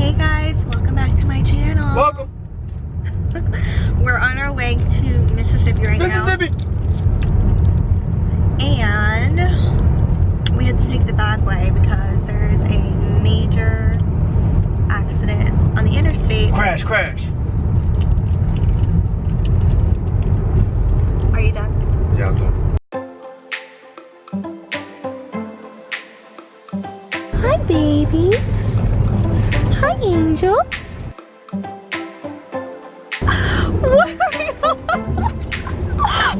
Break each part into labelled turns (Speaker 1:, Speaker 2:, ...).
Speaker 1: Hey guys, welcome back to my channel.
Speaker 2: Welcome.
Speaker 1: We're on our way to Mississippi right now. And we had to take the back way because there's a major accident on the interstate.
Speaker 2: Crash.
Speaker 1: Are you done?
Speaker 2: Yeah, I'm done.
Speaker 1: Hi, baby. Hi, Angel. What are you?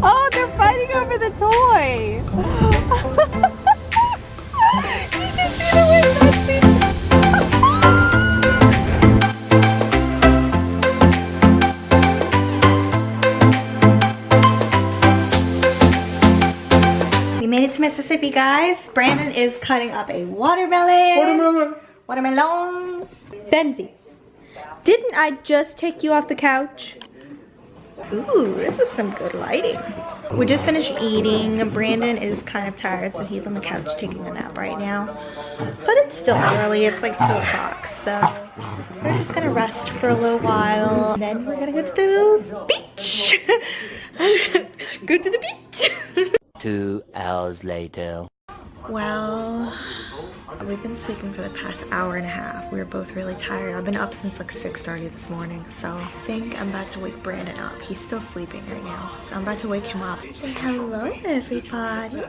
Speaker 1: Oh, they're fighting over the toy. You should see the way that's We made it to Mississippi, guys. Brandon is cutting up a watermelon. Watermelon. Benzie, didn't I just take you off the couch? Ooh, this is some good lighting. We just finished eating. Brandon is kind of tired, so he's on the couch taking a nap right now. But it's still early. It's like 2 o'clock, so we're just gonna rest for a little while. And then we're gonna go to the beach. Go to the beach.
Speaker 3: 2 hours later.
Speaker 1: Well, we've been sleeping for the past hour and a half. We were both really tired. I've been up since like 6:30 this morning, so I think I'm about to wake Brandon up. He's still sleeping right now, so I'm about to wake him up. Say hello, everybody.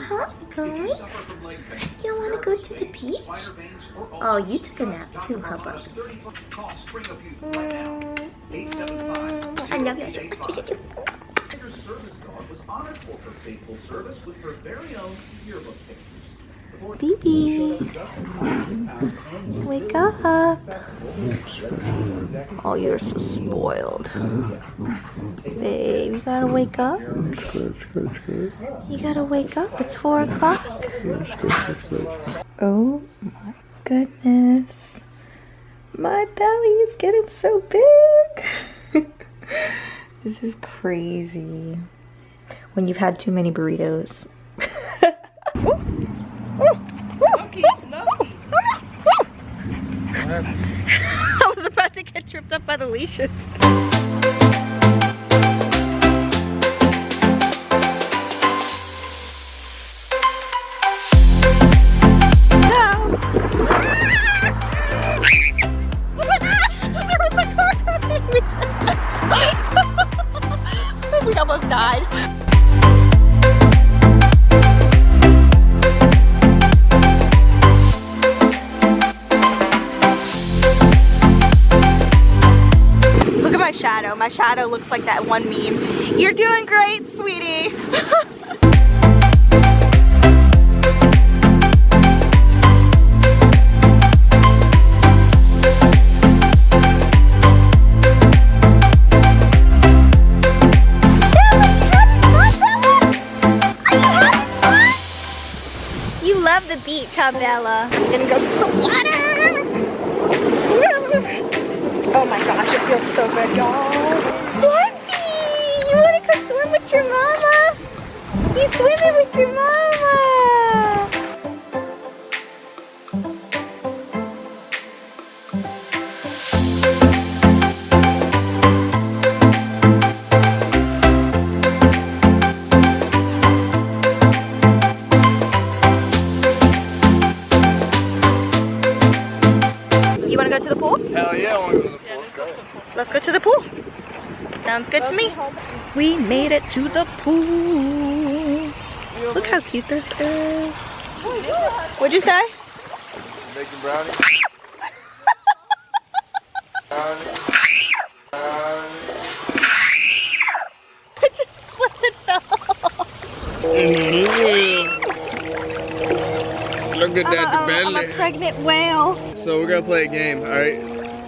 Speaker 1: Hi, guys. You want to go to the beach? Oh, you took a nap too, huh, bud? I love you. Baby, wake up. Oh, you're so spoiled. Babe, you gotta wake up. You gotta wake up. It's 4 o'clock. Oh my goodness. My belly is getting so big. This is crazy. When you've had too many burritos. I was about to get tripped up by the leashes. There was a car coming. We almost died. My shadow looks like that one meme. You're doing great, sweetie. You love the beach, huh, Bella? I'm gonna go to the water. Oh my gosh, it feels so good, y'all. Benzie, you wanna go swim with your mama? He's swimming with your mama. You wanna go to the pool?
Speaker 2: Hell yeah, I want to go to the pool.
Speaker 1: Let's go to the pool. Sounds good to me. We made it to the pool. Look how cute this is. What'd you say?
Speaker 2: Making brownie.
Speaker 1: I just slipped and fell.
Speaker 2: Look at that
Speaker 1: I'm a pregnant whale.
Speaker 2: So we're gonna play a game, alright?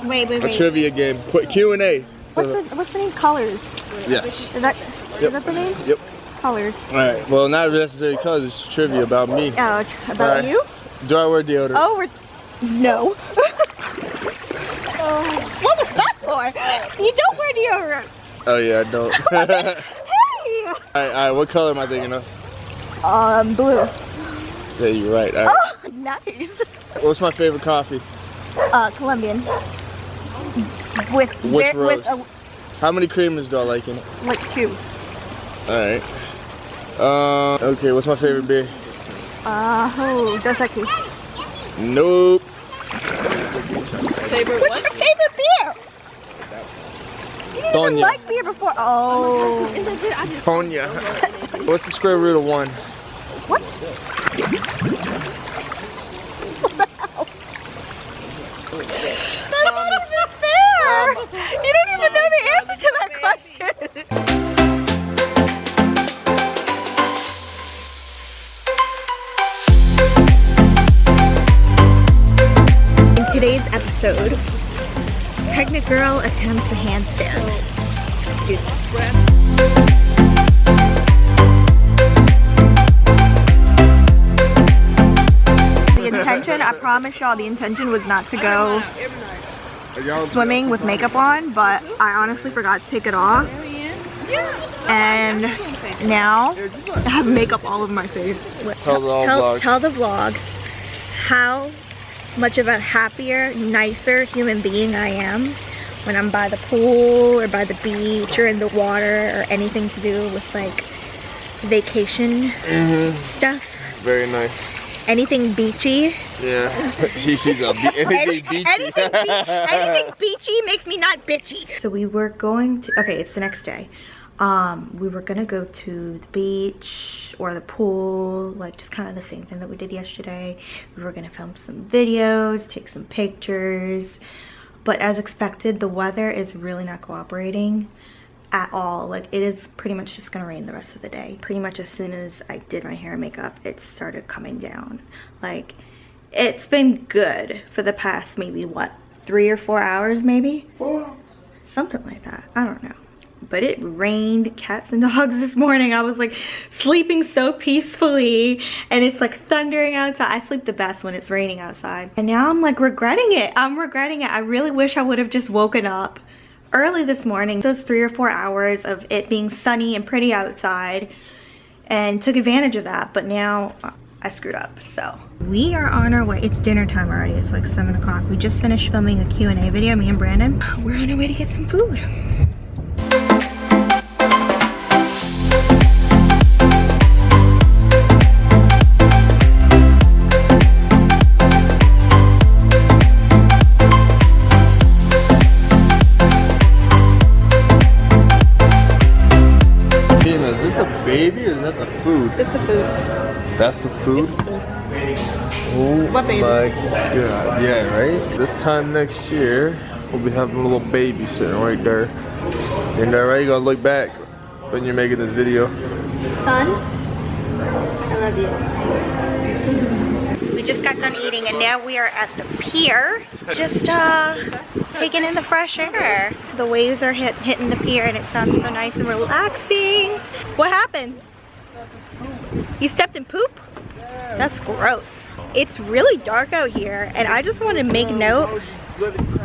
Speaker 1: Wait.
Speaker 2: A trivia game. Q&A.
Speaker 1: What's the name? Colors.
Speaker 2: Yes.
Speaker 1: Is that the name?
Speaker 2: Yep.
Speaker 1: Colors.
Speaker 2: Alright, well not necessarily colors, it's trivia about me.
Speaker 1: Oh, about you?
Speaker 2: Do I wear deodorant?
Speaker 1: Oh, no. What was that for? You don't wear deodorant.
Speaker 2: Oh yeah, I don't.
Speaker 1: Hey!
Speaker 2: Alright, what color am I thinking of?
Speaker 1: Blue.
Speaker 2: Yeah, you're right. All right.
Speaker 1: Oh, nice.
Speaker 2: What's my favorite coffee?
Speaker 1: Colombian. With
Speaker 2: Which roast?
Speaker 1: with
Speaker 2: How many creamers do I like in it?
Speaker 1: like 2.
Speaker 2: Alright. Okay, what's my favorite beer?
Speaker 1: Dos Equis.
Speaker 2: Nope.
Speaker 4: Favorite
Speaker 1: What's
Speaker 4: what?
Speaker 1: your favorite beer? You didn't even
Speaker 2: Tonya.
Speaker 1: like beer before. Oh.
Speaker 2: Tonya. What's the square root of 1?
Speaker 1: What? That's not even fair. You don't even know the answer to that question. In today's episode, pregnant girl attempts a handstand. Let's do this. The intention, I promise y'all, the intention was not to go swimming with makeup on, but I honestly forgot to take it off. And now I have makeup all over my face.
Speaker 2: Tell
Speaker 1: Tell the vlog how much of a happier, nicer human being I am when I'm by the pool or by the beach or in the water or anything to do with like vacation stuff.
Speaker 2: Very nice.
Speaker 1: Anything beachy.
Speaker 2: Yeah. She's anything beachy.
Speaker 1: Anything beachy makes me not bitchy. So we were going to, okay, it's the next day. We were gonna go to the beach or the pool, like just kind of the same thing that we did yesterday. We were gonna film some videos, take some pictures, but as expected, the weather is really not cooperating at all. Like, it is pretty much just gonna rain the rest of the day. Pretty much as soon as I did my hair and makeup, it started coming down. Like, it's been good for the past maybe what, 3 or 4 hours maybe? 4 hours. Something like that, I don't know. But it rained cats and dogs this morning. I was like sleeping so peacefully and it's like thundering outside. I sleep the best when it's raining outside. And now I'm like regretting it. I'm regretting it. I really wish I would have just woken up early this morning, those 3 or 4 hours of it being sunny and pretty outside, and took advantage of that. But now I screwed up. So we are on our way. It's dinner time already. It's like 7 o'clock. We just finished filming a Q&A video, me and Brandon. We're on our way to get some food.
Speaker 2: Is it the baby or is that the food?
Speaker 1: It's the food.
Speaker 2: That's the food? Oh
Speaker 1: What baby?
Speaker 2: my god. Yeah, right? This time next year, we'll be having a little baby sitting right there. And there, right? You gotta look back when you're making this video.
Speaker 1: Son, I love you. We just got done eating and now we are at the pier. Just taking in the fresh air. The waves are hitting the pier and it sounds so nice and relaxing. What happened? You stepped in poop? That's gross. It's really dark out here and I just want to make note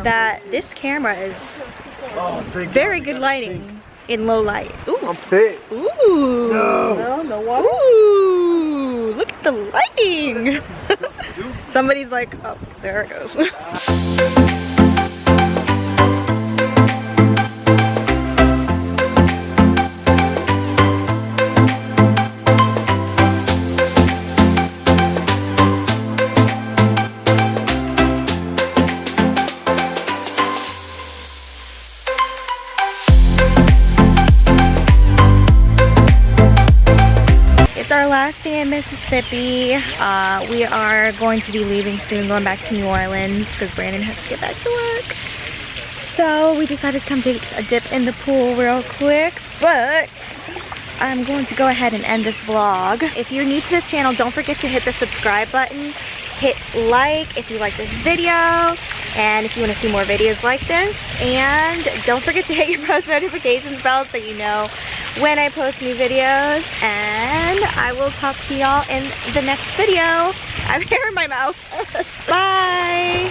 Speaker 1: that this camera is very good lighting in low light. Ooh.
Speaker 2: I'm pissed.
Speaker 1: Ooh.
Speaker 4: No water.
Speaker 1: Ooh. Look at the lighting. Somebody's like, oh, there it goes. It's our last day in Mississippi. We are going to be leaving soon, going back to New Orleans because Brandon has to get back to work. So we decided to come take a dip in the pool real quick, but I'm going to go ahead and end this vlog. If you're new to this channel, don't forget to hit the subscribe button. Hit like if you like this video and if you want to see more videos like this, and don't forget to hit your post notifications bell so you know when I post new videos, and I will talk to y'all in the next video. I have hair in my mouth. Bye.